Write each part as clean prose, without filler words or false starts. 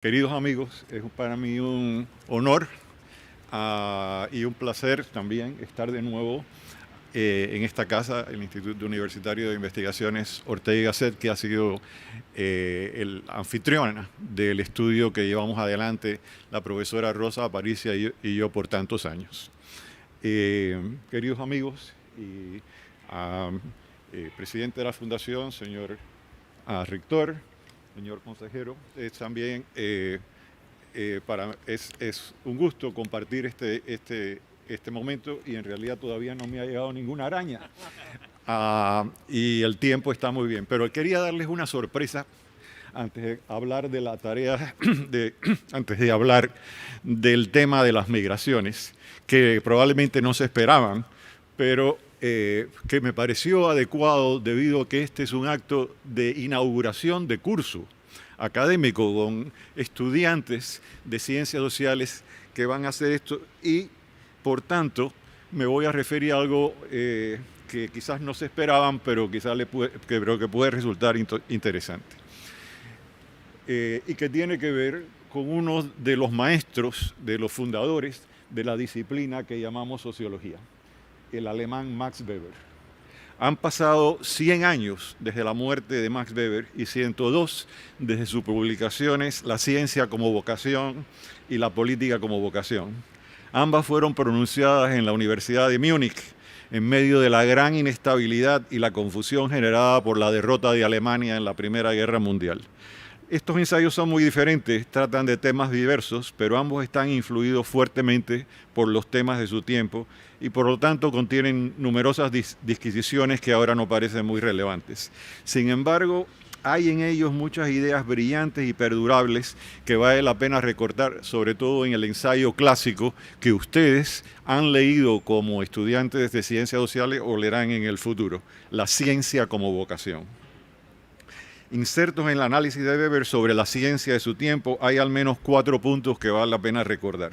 Queridos amigos, es para mí un honor y un placer también estar de nuevo en esta casa, el Instituto Universitario de Investigaciones Ortega y Gasset, que ha sido el anfitriona del estudio que llevamos adelante la profesora Rosa Aparicia y yo por tantos años. Queridos amigos y presidente de la Fundación, señor rector, señor consejero, también es un gusto compartir este momento y en realidad todavía no me ha llegado ninguna araña y el tiempo está muy bien, pero quería darles una sorpresa antes de hablar de la tarea, antes de hablar del tema de las migraciones, que probablemente no se esperaban, pero que me pareció adecuado debido a que este es un acto de inauguración de curso académico con estudiantes de ciencias sociales que van a hacer esto y, por tanto, me voy a referir a algo que quizás no se esperaban, pero quizás creo que puede resultar interesante. Y que tiene que ver con uno de los maestros, de los fundadores de la disciplina que llamamos sociología, el alemán Max Weber. Han pasado 100 años desde la muerte de Max Weber y 102 desde sus publicaciones La ciencia como vocación y La política como vocación. Ambas fueron pronunciadas en la Universidad de Múnich en medio de la gran inestabilidad y la confusión generada por la derrota de Alemania en la Primera Guerra Mundial. Estos ensayos son muy diferentes, tratan de temas diversos, pero ambos están influidos fuertemente por los temas de su tiempo y por lo tanto contienen numerosas disquisiciones que ahora no parecen muy relevantes. Sin embargo, hay en ellos muchas ideas brillantes y perdurables que vale la pena recordar, sobre todo en el ensayo clásico que ustedes han leído como estudiantes de ciencias sociales o leerán en el futuro, La ciencia como vocación. Insertos en el análisis de Weber sobre la ciencia de su tiempo, hay al menos 4 puntos que vale la pena recordar.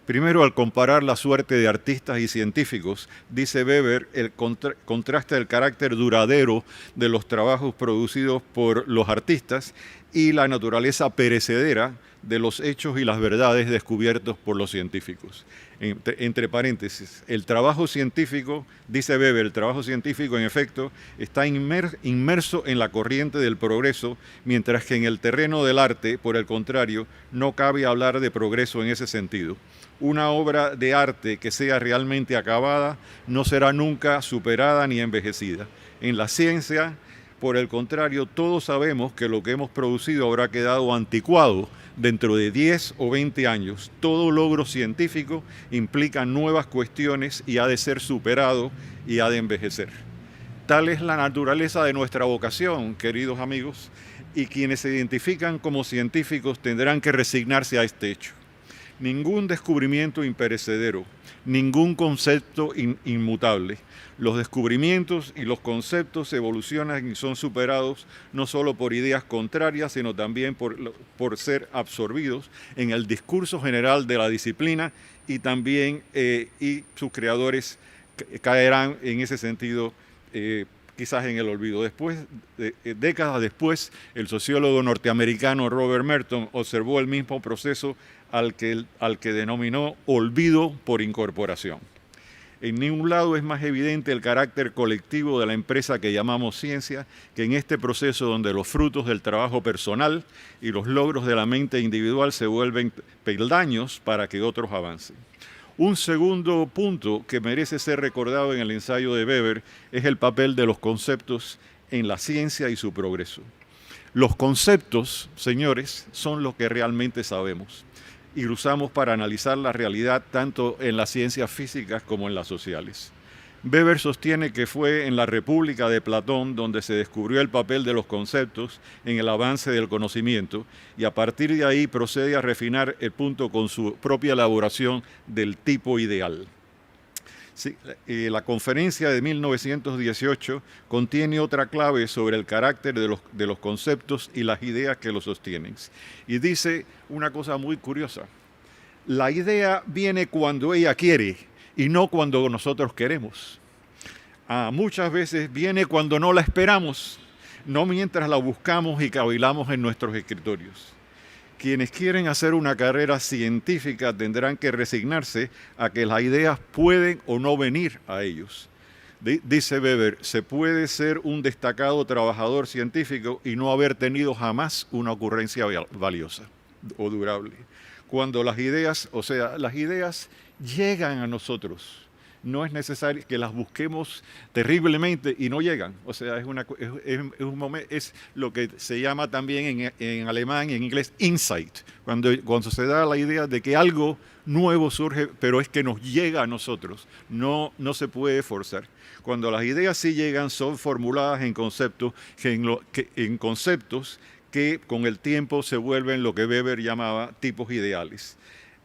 Primero, al comparar la suerte de artistas y científicos, dice Weber, el contraste del carácter duradero de los trabajos producidos por los artistas y la naturaleza perecedera de los hechos y las verdades descubiertos por los científicos. Entre paréntesis, el trabajo científico, dice Weber, el trabajo científico en efecto está inmerso en la corriente del progreso, mientras que en el terreno del arte, por el contrario, no cabe hablar de progreso en ese sentido. Una obra de arte que sea realmente acabada no será nunca superada ni envejecida. En la ciencia, por el contrario, todos sabemos que lo que hemos producido habrá quedado anticuado dentro de 10 o 20 años. Todo logro científico implica nuevas cuestiones y ha de ser superado y ha de envejecer. Tal es la naturaleza de nuestra vocación, queridos amigos, y quienes se identifican como científicos tendrán que resignarse a este hecho. Ningún descubrimiento imperecedero, ningún concepto inmutable. Los descubrimientos y los conceptos evolucionan y son superados no solo por ideas contrarias, sino también por ser absorbidos en el discurso general de la disciplina y también y sus creadores caerán en ese sentido quizás en el olvido. Décadas después, el sociólogo norteamericano Robert Merton observó el mismo proceso al que denominó olvido por incorporación. En ningún lado es más evidente el carácter colectivo de la empresa que llamamos ciencia que en este proceso donde los frutos del trabajo personal y los logros de la mente individual se vuelven peldaños para que otros avancen. Un segundo punto que merece ser recordado en el ensayo de Weber es el papel de los conceptos en la ciencia y su progreso. Los conceptos, señores, son lo que realmente sabemos y lo usamos para analizar la realidad tanto en las ciencias físicas como en las sociales. Weber sostiene que fue en la República de Platón donde se descubrió el papel de los conceptos en el avance del conocimiento y a partir de ahí procede a refinar el punto con su propia elaboración del tipo ideal. Sí, la conferencia de 1918 contiene otra clave sobre el carácter de los conceptos y las ideas que los sostienen. Y dice una cosa muy curiosa. La idea viene cuando ella quiere y no cuando nosotros queremos. Muchas veces viene cuando no la esperamos, no mientras la buscamos y cavilamos en nuestros escritorios. Quienes quieren hacer una carrera científica tendrán que resignarse a que las ideas pueden o no venir a ellos. Dice Weber, se puede ser un destacado trabajador científico y no haber tenido jamás una ocurrencia valiosa o durable. Cuando las ideas, o sea, las ideas llegan a nosotros, no es necesario que las busquemos terriblemente y no llegan. O sea, es lo que se llama también en alemán y en inglés insight, cuando se da la idea de que algo nuevo surge, pero es que nos llega a nosotros, no se puede forzar. Cuando las ideas sí llegan, son formuladas en conceptos que con el tiempo se vuelven lo que Weber llamaba tipos ideales.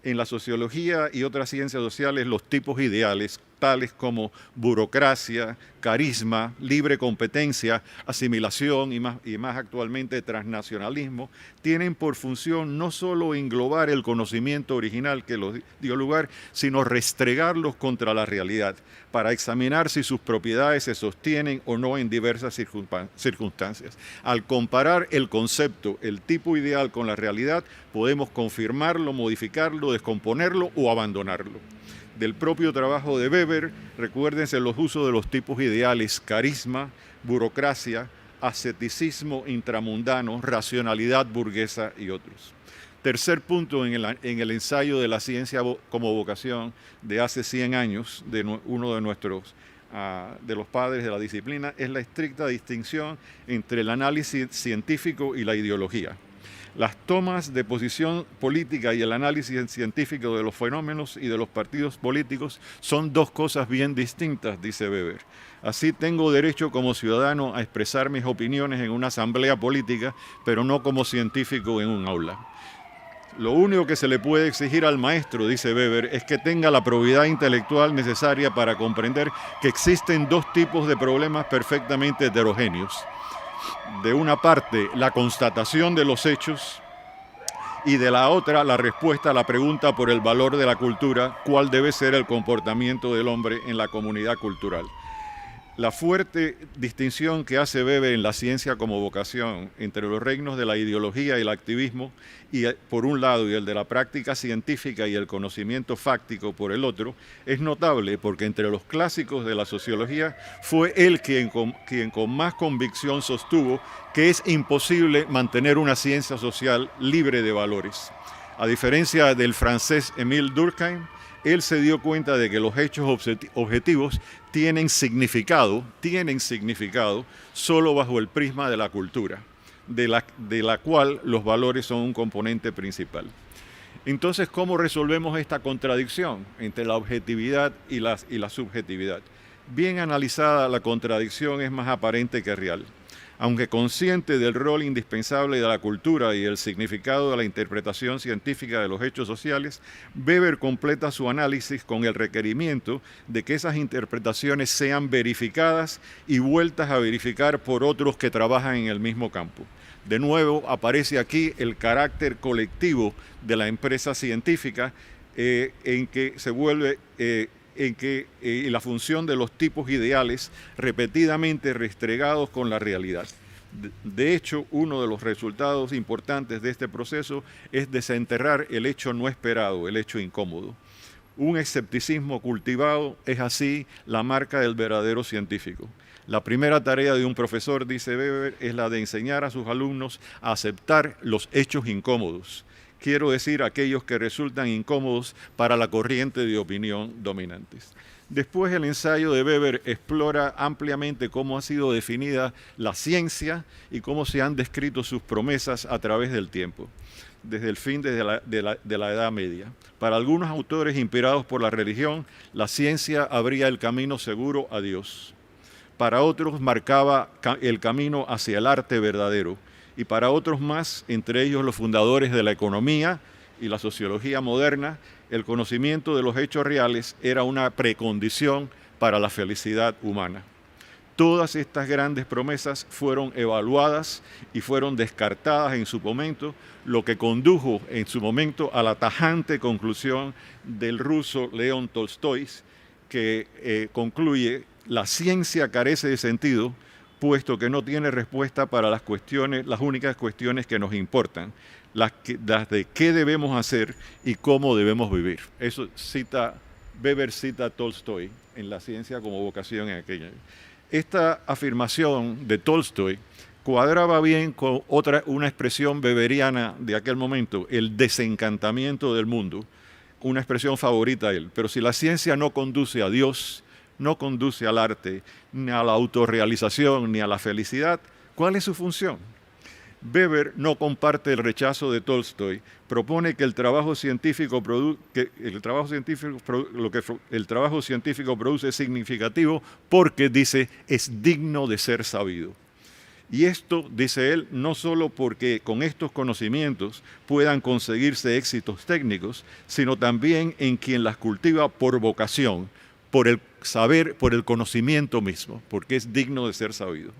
En la sociología y otras ciencias sociales, los tipos ideales, tales como burocracia, carisma, libre competencia, asimilación y más actualmente transnacionalismo, tienen por función no solo englobar el conocimiento original que los dio lugar, sino restregarlos contra la realidad, para examinar si sus propiedades se sostienen o no en diversas circunstancias. Al comparar el concepto, el tipo ideal con la realidad, podemos confirmarlo, modificarlo, descomponerlo o abandonarlo. Del propio trabajo de Weber, recuérdense los usos de los tipos ideales: carisma, burocracia, asceticismo intramundano, racionalidad burguesa y otros. Tercer punto en el ensayo de la ciencia como vocación de hace 100 años, de uno de los padres de la disciplina, es la estricta distinción entre el análisis científico y la ideología. Las tomas de posición política y el análisis científico de los fenómenos y de los partidos políticos son dos cosas bien distintas, dice Weber. Así tengo derecho como ciudadano a expresar mis opiniones en una asamblea política, pero no como científico en un aula. Lo único que se le puede exigir al maestro, dice Weber, es que tenga la probidad intelectual necesaria para comprender que existen dos tipos de problemas perfectamente heterogéneos. De una parte, la constatación de los hechos, y de la otra, la respuesta a la pregunta por el valor de la cultura: ¿cuál debe ser el comportamiento del hombre en la comunidad cultural? La fuerte distinción que hace Weber en la ciencia como vocación entre los reinos de la ideología y el activismo, por un lado, y el de la práctica científica y el conocimiento fáctico por el otro, es notable porque entre los clásicos de la sociología fue él quien con más convicción sostuvo que es imposible mantener una ciencia social libre de valores. A diferencia del francés Émile Durkheim, él se dio cuenta de que los hechos objetivos tienen significado solo bajo el prisma de la cultura, de la cual los valores son un componente principal. Entonces, ¿cómo resolvemos esta contradicción entre la objetividad y la subjetividad? Bien analizada, la contradicción es más aparente que real. Aunque consciente del rol indispensable de la cultura y el significado de la interpretación científica de los hechos sociales, Weber completa su análisis con el requerimiento de que esas interpretaciones sean verificadas y vueltas a verificar por otros que trabajan en el mismo campo. De nuevo, aparece aquí el carácter colectivo de la empresa científica en que se vuelve... la función de los tipos ideales repetidamente restregados con la realidad. De hecho, uno de los resultados importantes de este proceso es desenterrar el hecho no esperado, el hecho incómodo. Un escepticismo cultivado es así la marca del verdadero científico. La primera tarea de un profesor, dice Weber, es la de enseñar a sus alumnos a aceptar los hechos incómodos. Quiero decir, aquellos que resultan incómodos para la corriente de opinión dominantes. Después, el ensayo de Weber explora ampliamente cómo ha sido definida la ciencia y cómo se han descrito sus promesas a través del tiempo, desde el fin de la Edad Media. Para algunos autores inspirados por la religión, la ciencia abría el camino seguro a Dios. Para otros, marcaba el camino hacia el arte verdadero. Y para otros más, entre ellos los fundadores de la economía y la sociología moderna, el conocimiento de los hechos reales era una precondición para la felicidad humana. Todas estas grandes promesas fueron evaluadas y fueron descartadas en su momento, lo que condujo en su momento a la tajante conclusión del ruso León Tolstói, que concluye: la ciencia carece de sentido puesto que no tiene respuesta para las únicas cuestiones que nos importan, las de qué debemos hacer y cómo debemos vivir. Eso Weber cita a Tolstoy en La ciencia como vocación en aquella. Esta afirmación de Tolstoy cuadraba bien con una expresión weberiana de aquel momento, el desencantamiento del mundo, una expresión favorita a él. Pero si la ciencia no conduce a Dios, no conduce al arte, ni a la autorrealización, ni a la felicidad, ¿cuál es su función? Weber no comparte el rechazo de Tolstoy, propone que el trabajo científico produce es significativo porque, dice, es digno de ser sabido. Y esto, dice él, no solo porque con estos conocimientos puedan conseguirse éxitos técnicos, sino también en quien las cultiva por vocación, por el saber, por el conocimiento mismo, porque es digno de ser sabido.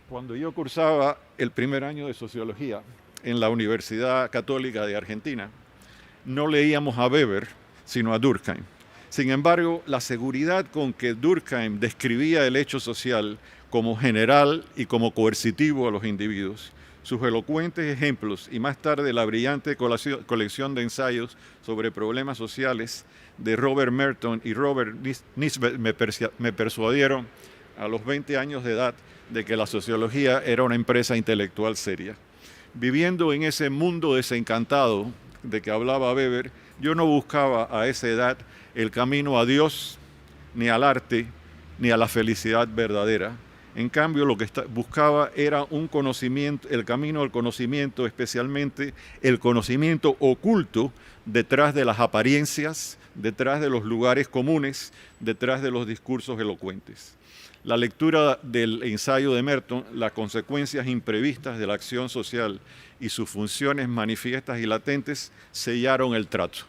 Cuando yo cursaba el primer año de sociología en la Universidad Católica de Argentina, no leíamos a Weber, sino a Durkheim. Sin embargo, la seguridad con que Durkheim describía el hecho social como general y como coercitivo a los individuos, sus elocuentes ejemplos y más tarde la brillante colección de ensayos sobre problemas sociales de Robert Merton y Robert Nisbet me persuadieron a los 20 años de edad de que la sociología era una empresa intelectual seria. Viviendo en ese mundo desencantado de que hablaba Weber, yo no buscaba a esa edad el camino a Dios, ni al arte, ni a la felicidad verdadera. En cambio, lo que buscaba era un conocimiento, el camino al conocimiento, especialmente el conocimiento oculto detrás de las apariencias, detrás de los lugares comunes, detrás de los discursos elocuentes. La lectura del ensayo de Merton, las consecuencias imprevistas de la acción social y sus funciones manifiestas y latentes sellaron el trato.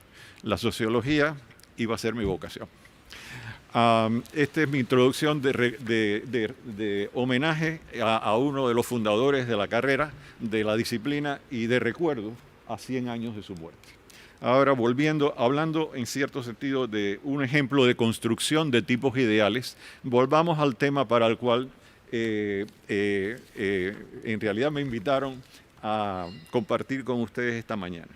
La sociología iba a ser mi vocación. Esta es mi introducción de homenaje a uno de los fundadores de la carrera, de la disciplina y de recuerdo a 100 años de su muerte. Ahora, hablando en cierto sentido de un ejemplo de construcción de tipos ideales, volvamos al tema para el cual en realidad me invitaron a compartir con ustedes esta mañana.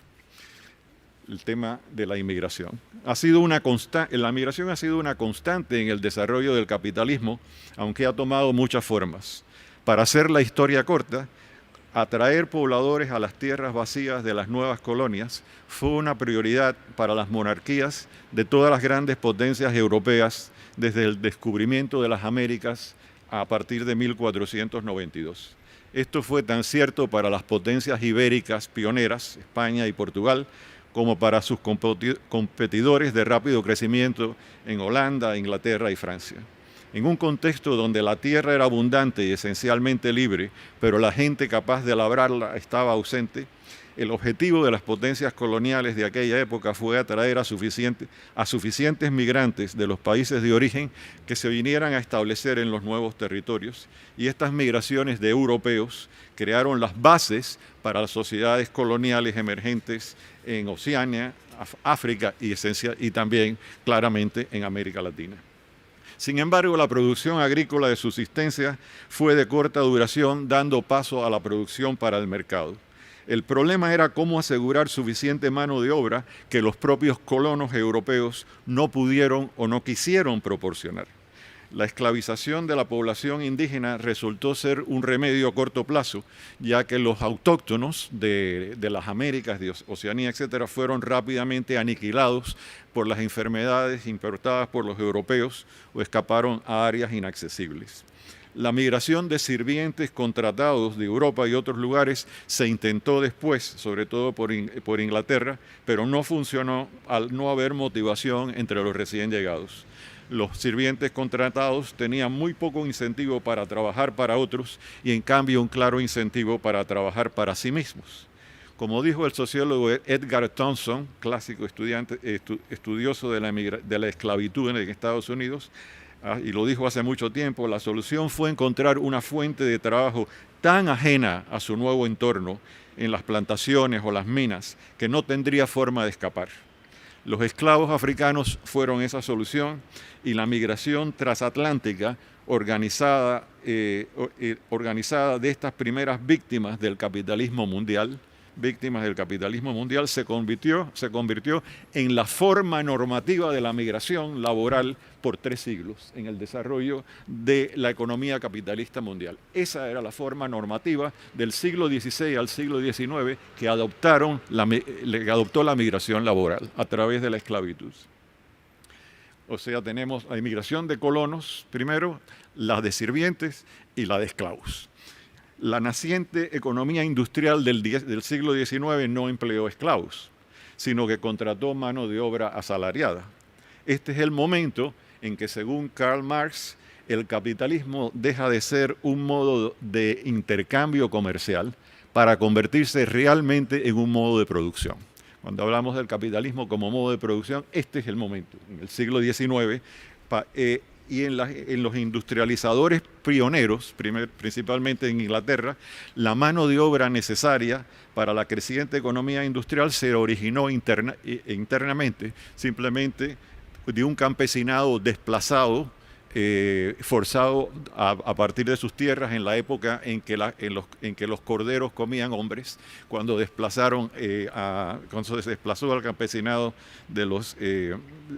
El tema de la inmigración. La migración ha sido una constante en el desarrollo del capitalismo, aunque ha tomado muchas formas. Para hacer la historia corta, atraer pobladores a las tierras vacías de las nuevas colonias fue una prioridad para las monarquías de todas las grandes potencias europeas desde el descubrimiento de las Américas a partir de 1492. Esto fue tan cierto para las potencias ibéricas pioneras, España y Portugal, como para sus competidores de rápido crecimiento en Holanda, Inglaterra y Francia. En un contexto donde la tierra era abundante y esencialmente libre, pero la gente capaz de labrarla estaba ausente, el objetivo de las potencias coloniales de aquella época fue atraer a suficientes migrantes de los países de origen que se vinieran a establecer en los nuevos territorios, y estas migraciones de europeos crearon las bases para las sociedades coloniales emergentes en Oceanía, África y también claramente en América Latina. Sin embargo, la producción agrícola de subsistencia fue de corta duración, dando paso a la producción para el mercado. El problema era cómo asegurar suficiente mano de obra que los propios colonos europeos no pudieron o no quisieron proporcionar. La esclavización de la población indígena resultó ser un remedio a corto plazo, ya que los autóctonos de las Américas, de Oceanía, etcétera, fueron rápidamente aniquilados por las enfermedades importadas por los europeos o escaparon a áreas inaccesibles. La migración de sirvientes contratados de Europa y otros lugares se intentó después, sobre todo por Inglaterra, pero no funcionó al no haber motivación entre los recién llegados. Los sirvientes contratados tenían muy poco incentivo para trabajar para otros y en cambio un claro incentivo para trabajar para sí mismos. Como dijo el sociólogo Edgar Thompson, clásico estudioso de la esclavitud en Estados Unidos, y lo dijo hace mucho tiempo, la solución fue encontrar una fuente de trabajo tan ajena a su nuevo entorno en las plantaciones o las minas que no tendría forma de escapar. Los esclavos africanos fueron esa solución y la migración transatlántica organizada de estas primeras víctimas del capitalismo mundial, se convirtió en la forma normativa de la migración laboral por 3 siglos en el desarrollo de la economía capitalista mundial. Esa era la forma normativa del siglo XVI al siglo XIX que adoptó la migración laboral a través de la esclavitud. O sea, tenemos la inmigración de colonos primero, la de sirvientes y la de esclavos. La naciente economía industrial del siglo XIX no empleó esclavos, sino que contrató mano de obra asalariada. Este es el momento en que, según Karl Marx, el capitalismo deja de ser un modo de intercambio comercial para convertirse realmente en un modo de producción. Cuando hablamos del capitalismo como modo de producción, este es el momento, en el siglo XIX, y en los industrializadores pioneros, principalmente en Inglaterra, la mano de obra necesaria para la creciente economía industrial se originó internamente, simplemente de un campesinado desplazado, forzado a partir de sus tierras en la época en que los corderos comían hombres, cuando se desplazó al campesinado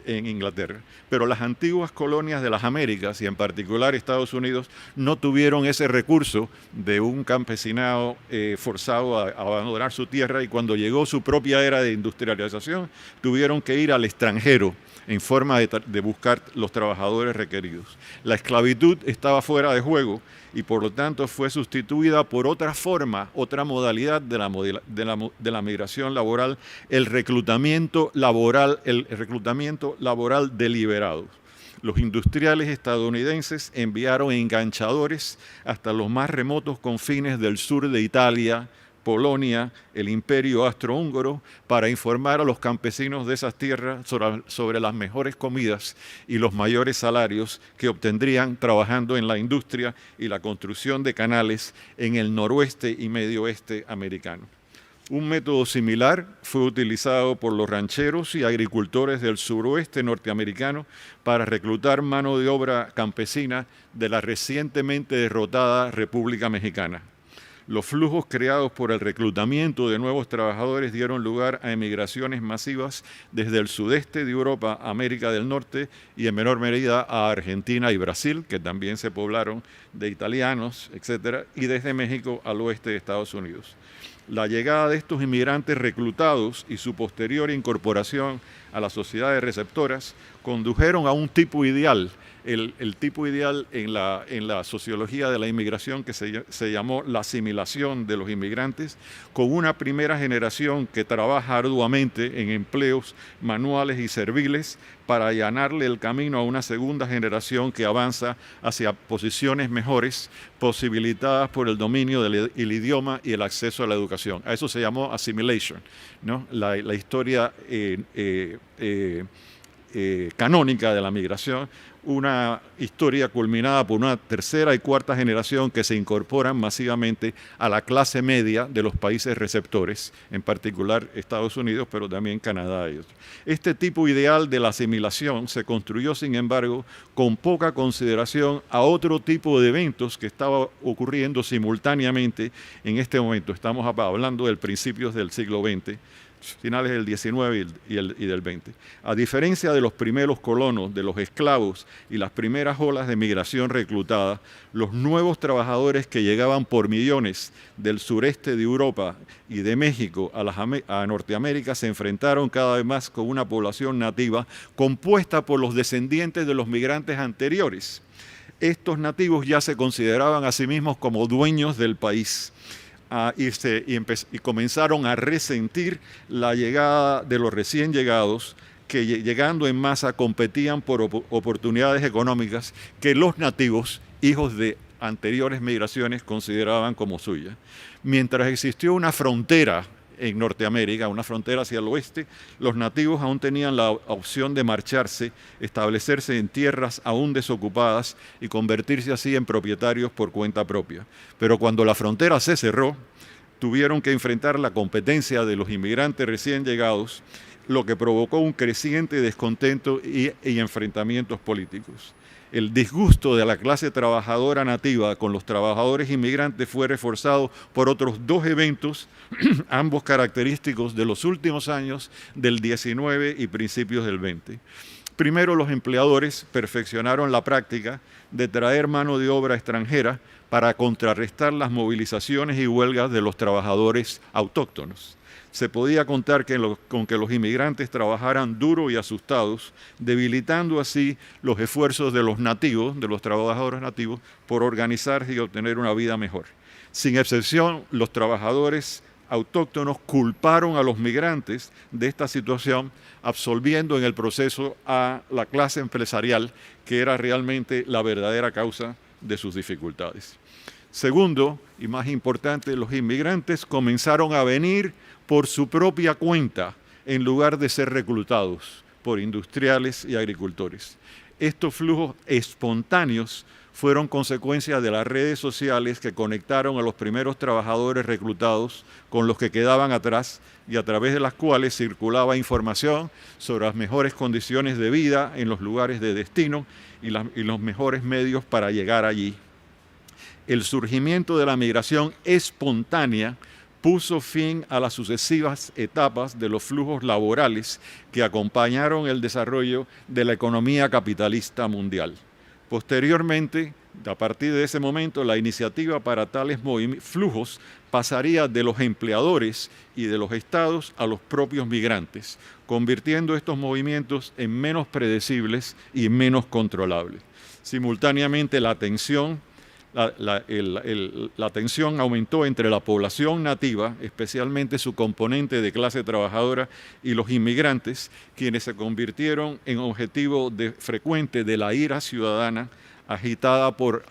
en Inglaterra. Pero las antiguas colonias de las Américas, y en particular Estados Unidos, no tuvieron ese recurso de un campesinado forzado a abandonar su tierra, y cuando llegó su propia era de industrialización, tuvieron que ir al extranjero en forma de buscar los trabajadores requeridos. La esclavitud estaba fuera de juego y por lo tanto fue sustituida por otra forma, otra modalidad de la migración laboral, el reclutamiento laboral deliberado. Los industriales estadounidenses enviaron enganchadores hasta los más remotos confines del sur de Italia, Polonia, el Imperio Austrohúngaro, para informar a los campesinos de esas tierras sobre las mejores comidas y los mayores salarios que obtendrían trabajando en la industria y la construcción de canales en el noroeste y medio oeste americano. Un método similar fue utilizado por los rancheros y agricultores del suroeste norteamericano para reclutar mano de obra campesina de la recientemente derrotada República Mexicana. Los flujos creados por el reclutamiento de nuevos trabajadores dieron lugar a emigraciones masivas desde el sudeste de Europa a América del Norte y en menor medida a Argentina y Brasil, que también se poblaron de italianos, etc., y desde México al oeste de Estados Unidos. La llegada de estos inmigrantes reclutados y su posterior incorporación a las sociedades receptoras condujeron a un tipo ideal, el tipo ideal en la sociología de la inmigración que se llamó la asimilación de los inmigrantes, con una primera generación que trabaja arduamente en empleos manuales y serviles para allanarle el camino a una segunda generación que avanza hacia posiciones mejores, posibilitadas por el dominio del idioma y el acceso a la educación. A eso se llamó assimilation, ¿no? La historia canónica de la migración, una historia culminada por una tercera y cuarta generación que se incorporan masivamente a la clase media de los países receptores, en particular Estados Unidos, pero también Canadá y otros. Este tipo ideal de la asimilación se construyó, sin embargo, con poca consideración a otro tipo de eventos que estaba ocurriendo simultáneamente en este momento. Estamos hablando de principios del siglo XX, finales del XIX y del XX. A diferencia de los primeros colonos, de los esclavos y las primeras olas de migración reclutada, los nuevos trabajadores que llegaban por millones del sureste de Europa y de México a Norteamérica se enfrentaron cada vez más con una población nativa compuesta por los descendientes de los migrantes anteriores. Estos nativos ya se consideraban a sí mismos como dueños del país. Y comenzaron a resentir la llegada de los recién llegados, que llegando en masa competían por oportunidades económicas que los nativos, hijos de anteriores migraciones, consideraban como suyas. Mientras existió una frontera en Norteamérica, una frontera hacia el oeste, los nativos aún tenían la opción de marcharse, establecerse en tierras aún desocupadas y convertirse así en propietarios por cuenta propia. Pero cuando la frontera se cerró, tuvieron que enfrentar la competencia de los inmigrantes recién llegados lo que provocó un creciente descontento y enfrentamientos políticos. El disgusto de la clase trabajadora nativa con los trabajadores inmigrantes fue reforzado por otros dos eventos, ambos característicos de los últimos años del 19 y principios del 20. Primero, los empleadores perfeccionaron la práctica de traer mano de obra extranjera para contrarrestar las movilizaciones y huelgas de los trabajadores autóctonos. Se podía contar con que los inmigrantes trabajaran duro y asustados, debilitando así los esfuerzos de los nativos, de los trabajadores nativos, por organizarse y obtener una vida mejor. Sin excepción, los trabajadores autóctonos culparon a los migrantes de esta situación, absolviendo en el proceso a la clase empresarial, que era realmente la verdadera causa de sus dificultades. Segundo, y más importante, los inmigrantes comenzaron a venir por su propia cuenta en lugar de ser reclutados por industriales y agricultores. Estos flujos espontáneos fueron consecuencia de las redes sociales que conectaron a los primeros trabajadores reclutados con los que quedaban atrás y a través de las cuales circulaba información sobre las mejores condiciones de vida en los lugares de destino y los mejores medios para llegar allí. El surgimiento de la migración espontánea puso fin a las sucesivas etapas de los flujos laborales que acompañaron el desarrollo de la economía capitalista mundial. Posteriormente, a partir de ese momento, la iniciativa para tales flujos pasaría de los empleadores y de los estados a los propios migrantes, convirtiendo estos movimientos en menos predecibles y menos controlables. Simultáneamente, la tensión aumentó entre la población nativa, especialmente su componente de clase trabajadora, y los inmigrantes, quienes se convirtieron en objetivo frecuente de la ira ciudadana alimentada por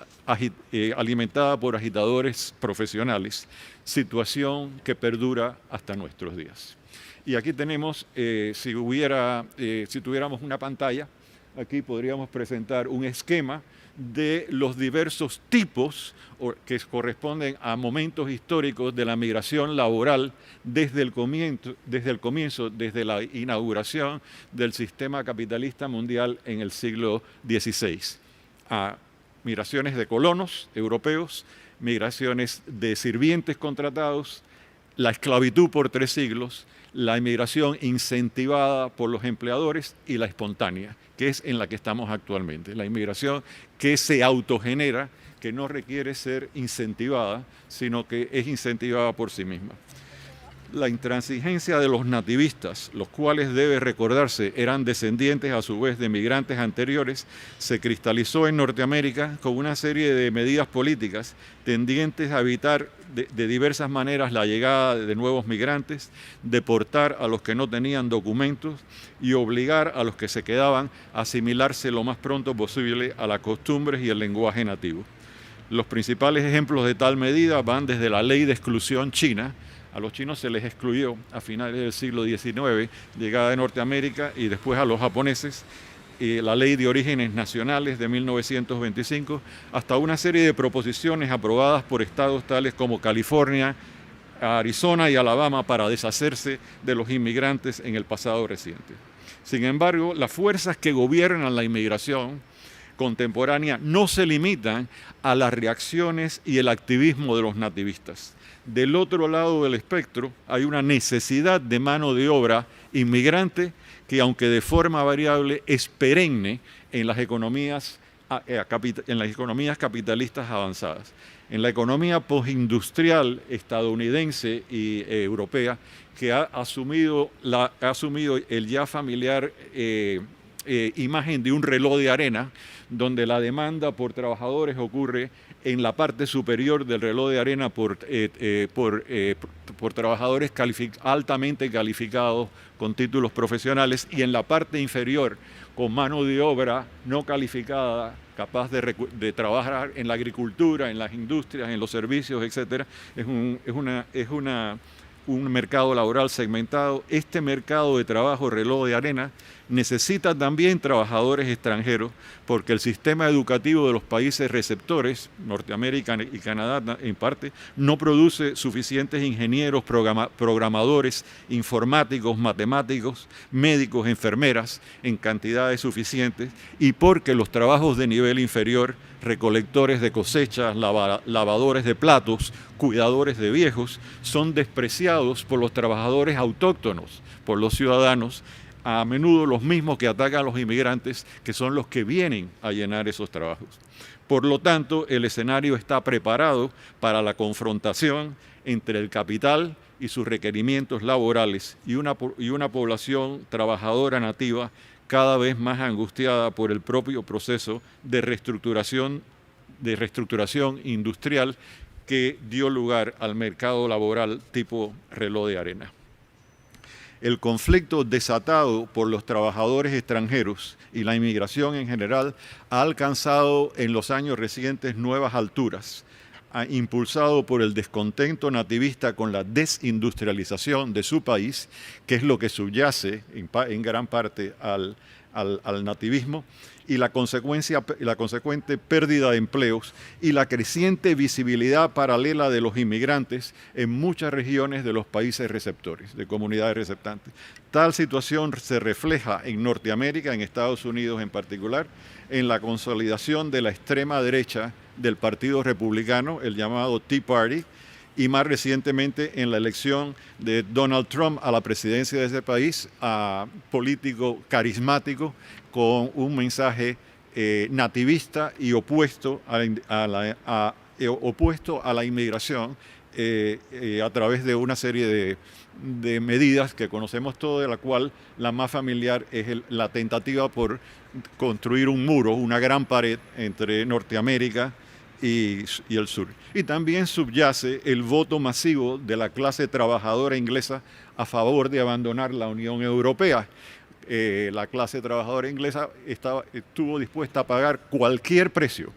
agitadores profesionales, situación que perdura hasta nuestros días. Y aquí tenemos, si tuviéramos una pantalla, aquí podríamos presentar un esquema de los diversos tipos que corresponden a momentos históricos de la migración laboral desde la inauguración del sistema capitalista mundial en el siglo XVI. A migraciones de colonos europeos, migraciones de sirvientes contratados, la esclavitud por 3 siglos, la inmigración incentivada por los empleadores y la espontánea, que es en la que estamos actualmente. La inmigración que se autogenera, que no requiere ser incentivada, sino que es incentivada por sí misma. La intransigencia de los nativistas, los cuales, debe recordarse, eran descendientes a su vez de migrantes anteriores, se cristalizó en Norteamérica con una serie de medidas políticas tendientes a evitar de diversas maneras la llegada de nuevos migrantes, deportar a los que no tenían documentos y obligar a los que se quedaban a asimilarse lo más pronto posible a las costumbres y el lenguaje nativo. Los principales ejemplos de tal medida van desde la ley de exclusión china. A los chinos se les excluyó a finales del siglo XIX, llegada de Norteamérica, y después a los japoneses, la ley de orígenes nacionales de 1925, hasta una serie de proposiciones aprobadas por estados tales como California, Arizona y Alabama para deshacerse de los inmigrantes en el pasado reciente. Sin embargo, las fuerzas que gobiernan la inmigración contemporánea no se limitan a las reacciones y el activismo de los nativistas. Del otro lado del espectro hay una necesidad de mano de obra inmigrante que, aunque de forma variable, es perenne en las economías capitalistas avanzadas. En la economía postindustrial estadounidense y europea, que ha asumido el ya familiar imagen de un reloj de arena, donde la demanda por trabajadores ocurre en la parte superior del reloj de arena por trabajadores altamente calificados con títulos profesionales, y en la parte inferior con mano de obra no calificada, capaz de trabajar en la agricultura, en las industrias, en los servicios, etc. Es una un mercado laboral segmentado, este mercado de trabajo reloj de arena necesita también trabajadores extranjeros porque el sistema educativo de los países receptores, Norteamérica y Canadá en parte, no produce suficientes ingenieros, programadores, informáticos, matemáticos, médicos, enfermeras en cantidades suficientes y porque los trabajos de nivel inferior, recolectores de cosechas, lavadores de platos, cuidadores de viejos, son despreciados por los trabajadores autóctonos, por los ciudadanos, a menudo los mismos que atacan a los inmigrantes, que son los que vienen a llenar esos trabajos. Por lo tanto, el escenario está preparado para la confrontación entre el capital y sus requerimientos laborales y una población trabajadora nativa cada vez más angustiada por el propio proceso de reestructuración industrial que dio lugar al mercado laboral tipo reloj de arena. El conflicto desatado por los trabajadores extranjeros y la inmigración en general ha alcanzado en los años recientes nuevas alturas, impulsado por el descontento nativista con la desindustrialización de su país, que es lo que subyace en gran parte al nativismo, y la consecuente pérdida de empleos y la creciente visibilidad paralela de los inmigrantes en muchas regiones de los países receptores, de comunidades receptantes. Tal situación se refleja en Norteamérica, en Estados Unidos en particular, en la consolidación de la extrema derecha del Partido Republicano, el llamado Tea Party, y más recientemente en la elección de Donald Trump a la presidencia de ese país, político carismático con un mensaje nativista y opuesto a la inmigración a través de una serie de medidas que conocemos todos, de la cual la más familiar es la tentativa por construir un muro, una gran pared entre Norteamérica y el sur. Y también subyace el voto masivo de la clase trabajadora inglesa a favor de abandonar la Unión Europea. La clase trabajadora inglesa estuvo dispuesta a pagar cualquier precio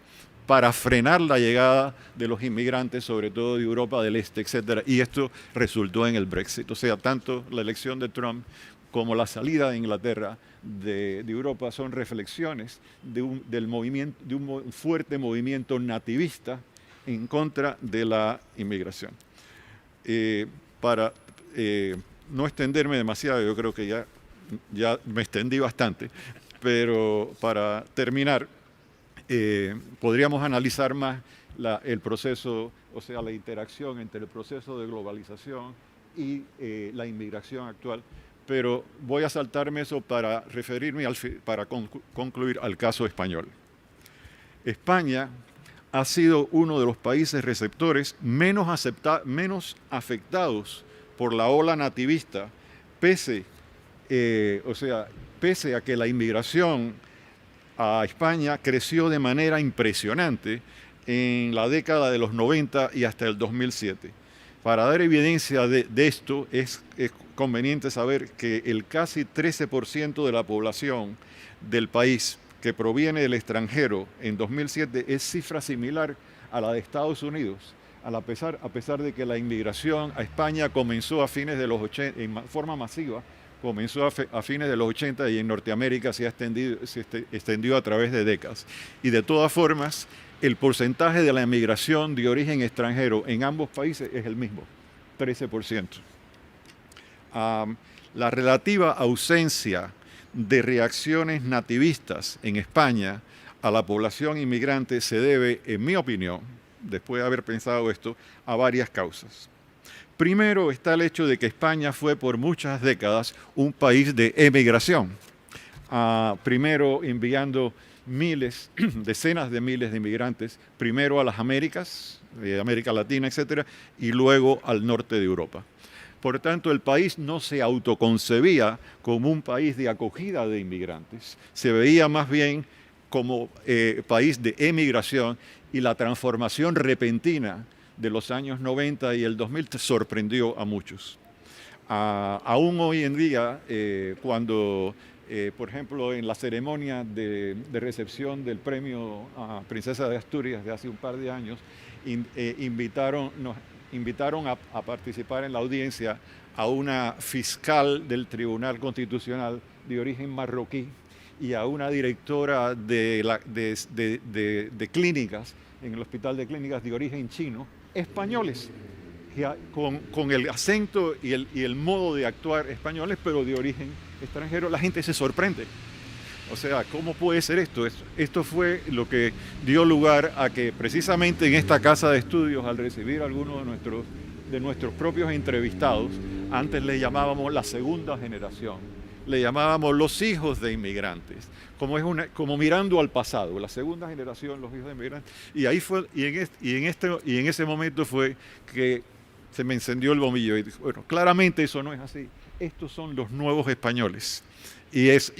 para frenar la llegada de los inmigrantes, sobre todo de Europa del Este, etc. Y esto resultó en el Brexit. O sea, tanto la elección de Trump como la salida de Inglaterra de Europa son reflexiones de un fuerte movimiento nativista en contra de la inmigración. Para no extenderme demasiado, yo creo que ya me extendí bastante, pero para terminar, podríamos analizar más el proceso, o sea, la interacción entre el proceso de globalización y la inmigración actual, pero voy a saltarme eso para referirme, para concluir al caso español. España ha sido uno de los países receptores menos afectados por la ola nativista, pese a que la inmigración a España creció de manera impresionante en la década de los 90 y hasta el 2007. Para dar evidencia de esto, es conveniente saber que el casi 13% de la población del país que proviene del extranjero en 2007 es cifra similar a la de Estados Unidos, a pesar de que la inmigración a España comenzó a fines de los 80, en forma masiva, comenzó a fines de los 80 y en Norteamérica se extendió a través de décadas. Y de todas formas, el porcentaje de la inmigración de origen extranjero en ambos países es el mismo, 13%. La relativa ausencia de reacciones nativistas en España a la población inmigrante se debe, en mi opinión, después de haber pensado esto, a varias causas. Primero está el hecho de que España fue por muchas décadas un país de emigración, primero enviando decenas de miles de inmigrantes, primero a las Américas, América Latina, etcétera, y luego al norte de Europa. Por tanto, el país no se autoconcebía como un país de acogida de inmigrantes, se veía más bien como país de emigración, y la transformación repentina de los años 90 y el 2000 sorprendió a muchos. Aún hoy en día, cuando, por ejemplo, en la ceremonia de recepción del premio a Princesa de Asturias de hace un par de años, invitaron a participar en la audiencia a una fiscal del Tribunal Constitucional de origen marroquí y a una directora de clínicas en el Hospital de Clínicas de origen chino, españoles, con el acento y el modo de actuar españoles, pero de origen extranjero. La gente se sorprende. O sea, ¿cómo puede ser esto? Esto fue lo que dio lugar a que precisamente en esta casa de estudios, al recibir a algunos de nuestros propios entrevistados, antes le llamábamos la segunda generación, le llamábamos los hijos de inmigrantes, como mirando al pasado, la segunda generación, los hijos de inmigrantes. Y ahí fue, y en ese momento fue que se me encendió el bombillo y dije, bueno, claramente eso no es así. Estos son los nuevos españoles. Y es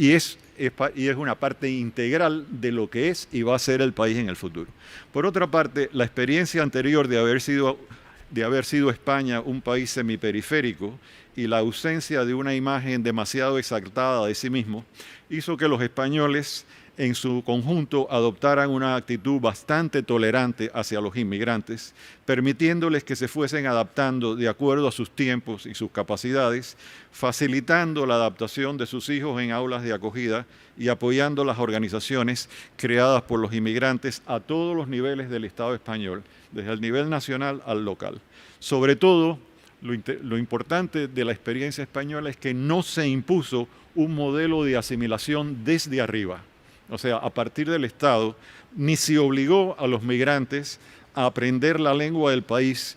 una parte integral de lo que es y va a ser el país en el futuro. Por otra parte, la experiencia anterior de haber sido España un país semiperiférico y la ausencia de una imagen demasiado exaltada de sí mismo hizo que los españoles en su conjunto adoptaran una actitud bastante tolerante hacia los inmigrantes, permitiéndoles que se fuesen adaptando de acuerdo a sus tiempos y sus capacidades, facilitando la adaptación de sus hijos en aulas de acogida y apoyando las organizaciones creadas por los inmigrantes a todos los niveles del Estado español, desde el nivel nacional al local. Sobre todo, lo importante de la experiencia española es que no se impuso un modelo de asimilación desde arriba. O sea, a partir del Estado, ni se obligó a los migrantes a aprender la lengua del país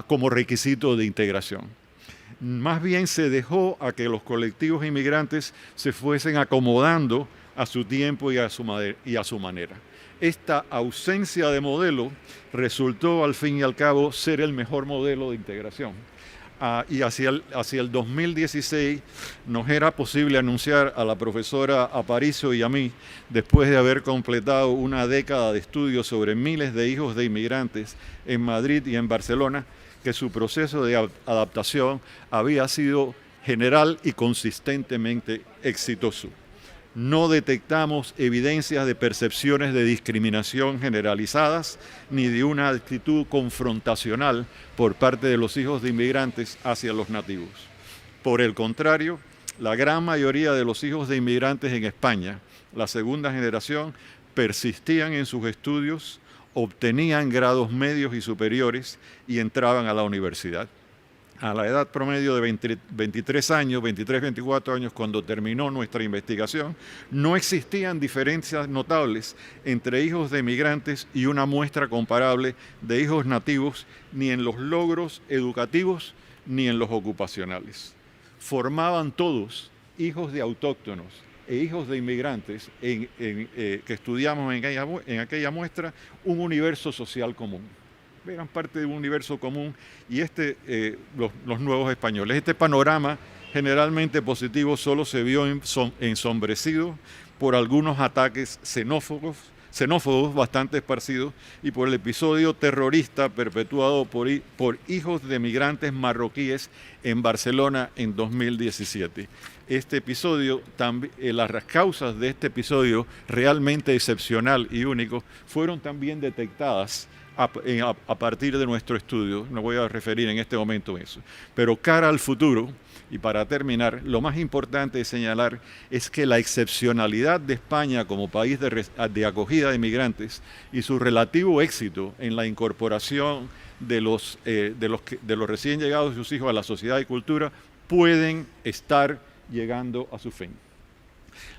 como requisito de integración. Más bien se dejó a que los colectivos inmigrantes se fuesen acomodando a su tiempo y a su manera. Esta ausencia de modelo resultó al fin y al cabo ser el mejor modelo de integración. Y hacia el 2016 nos era posible anunciar a la profesora Aparicio y a mí, después de haber completado una década de estudios sobre miles de hijos de inmigrantes en Madrid y en Barcelona, que su proceso de adaptación había sido general y consistentemente exitoso. No detectamos evidencias de percepciones de discriminación generalizadas ni de una actitud confrontacional por parte de los hijos de inmigrantes hacia los nativos. Por el contrario, la gran mayoría de los hijos de inmigrantes en España, la segunda generación, persistían en sus estudios, obtenían grados medios y superiores y entraban a la universidad. A la edad promedio de 23 años, 24 años, cuando terminó nuestra investigación, no existían diferencias notables entre hijos de inmigrantes y una muestra comparable de hijos nativos, ni en los logros educativos ni en los ocupacionales. Formaban todos hijos de autóctonos e hijos de inmigrantes que estudiamos en aquella muestra un universo social común. Eran parte de un universo común y los nuevos españoles. Este panorama generalmente positivo solo se vio ensombrecido por algunos ataques xenófobos bastante esparcidos y por el episodio terrorista perpetuado por hijos de migrantes marroquíes en Barcelona en 2017. Este episodio, las causas de este episodio realmente excepcional y único fueron también detectadas a partir de nuestro estudio. No voy a referir en este momento a eso. Pero cara al futuro, y para terminar, lo más importante de señalar es que la excepcionalidad de España como país de acogida de inmigrantes y su relativo éxito en la incorporación de los recién llegados y sus hijos a la sociedad y cultura pueden estar llegando a su fin.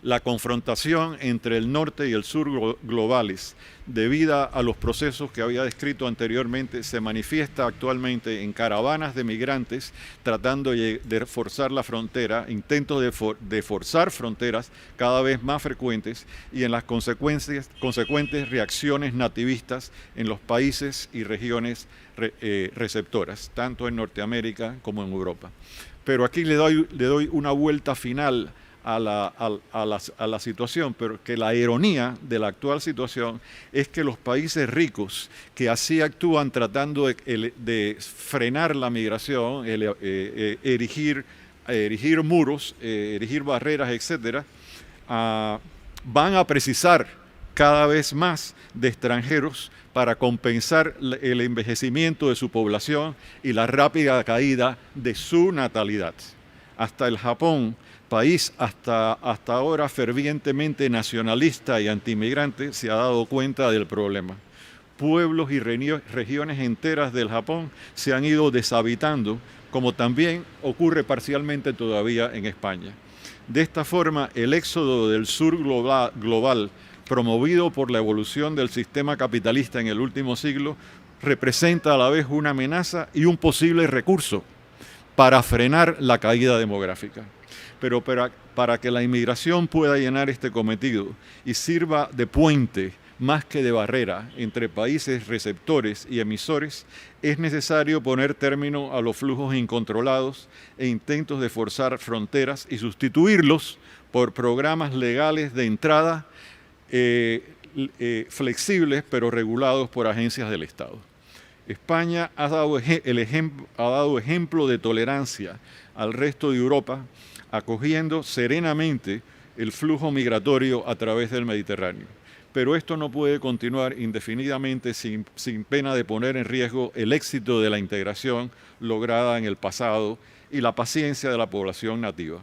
La confrontación entre el norte y el sur globales, debida a los procesos que había descrito anteriormente, se manifiesta actualmente en caravanas de migrantes tratando de forzar la frontera, intentos de forzar fronteras cada vez más frecuentes y en las consecuentes reacciones nativistas en los países y regiones receptoras, tanto en Norteamérica como en Europa. Pero aquí le doy una vuelta final a la situación, pero que la ironía de la actual situación es que los países ricos que así actúan tratando de frenar la migración, erigir muros, erigir barreras, etcétera, van a precisar cada vez más de extranjeros para compensar el envejecimiento de su población y la rápida caída de su natalidad. Hasta el Japón, país hasta ahora fervientemente nacionalista y antiinmigrante, se ha dado cuenta del problema. Pueblos y regiones enteras del Japón se han ido deshabitando, como también ocurre parcialmente todavía en España. De esta forma, el éxodo del sur global, promovido por la evolución del sistema capitalista en el último siglo, representa a la vez una amenaza y un posible recurso para frenar la caída demográfica. Pero para que la inmigración pueda llenar este cometido y sirva de puente más que de barrera entre países receptores y emisores, es necesario poner término a los flujos incontrolados e intentos de forzar fronteras y sustituirlos por programas legales de entrada flexibles pero regulados por agencias del Estado. España ha dado ejemplo de tolerancia al resto de Europa, acogiendo serenamente el flujo migratorio a través del Mediterráneo. Pero esto no puede continuar indefinidamente sin pena de poner en riesgo el éxito de la integración lograda en el pasado y la paciencia de la población nativa.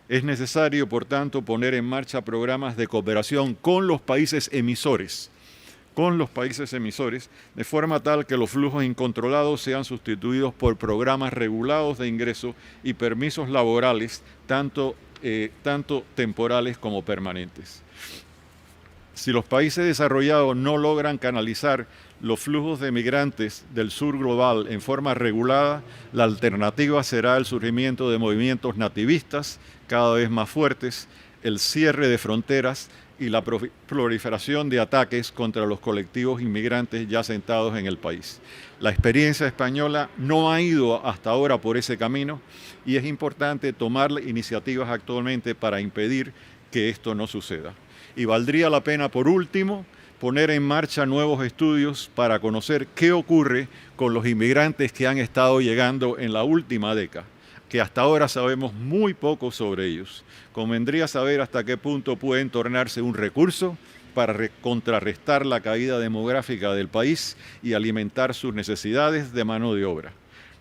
Es necesario, por tanto, poner en marcha programas de cooperación con los países emisores, de forma tal que los flujos incontrolados sean sustituidos por programas regulados de ingreso y permisos laborales, tanto temporales como permanentes. Si los países desarrollados no logran canalizar los flujos de migrantes del sur global en forma regulada, la alternativa será el surgimiento de movimientos nativistas cada vez más fuertes, el cierre de fronteras y la proliferación de ataques contra los colectivos inmigrantes ya asentados en el país. La experiencia española no ha ido hasta ahora por ese camino y es importante tomar iniciativas actualmente para impedir que esto no suceda. Y valdría la pena, por último, poner en marcha nuevos estudios para conocer qué ocurre con los inmigrantes que han estado llegando en la última década, que hasta ahora sabemos muy poco sobre ellos. Convendría saber hasta qué punto pueden tornarse un recurso para contrarrestar la caída demográfica del país y alimentar sus necesidades de mano de obra.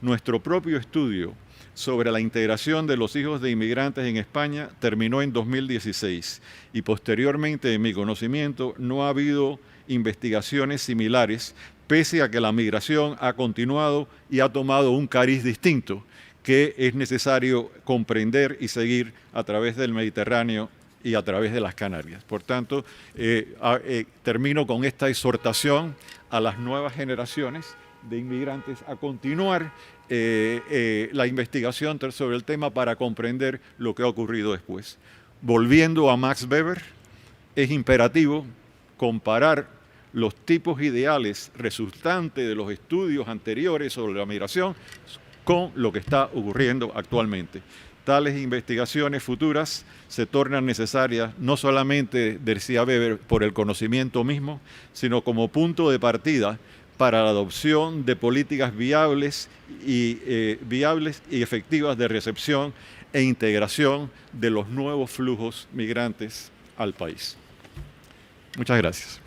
Nuestro propio estudio sobre la integración de los hijos de inmigrantes en España terminó en 2016 y posteriormente, en mi conocimiento, no ha habido investigaciones similares, pese a que la migración ha continuado y ha tomado un cariz distinto que es necesario comprender y seguir a través del Mediterráneo y a través de las Canarias. Por tanto, termino con esta exhortación a las nuevas generaciones de inmigrantes a continuar la investigación sobre el tema para comprender lo que ha ocurrido después. Volviendo a Max Weber, es imperativo comparar los tipos ideales resultantes de los estudios anteriores sobre la migración con lo que está ocurriendo actualmente. Tales investigaciones futuras se tornan necesarias no solamente, decía Weber, por el conocimiento mismo, sino como punto de partida para la adopción de políticas viables y efectivas de recepción e integración de los nuevos flujos migrantes al país. Muchas gracias.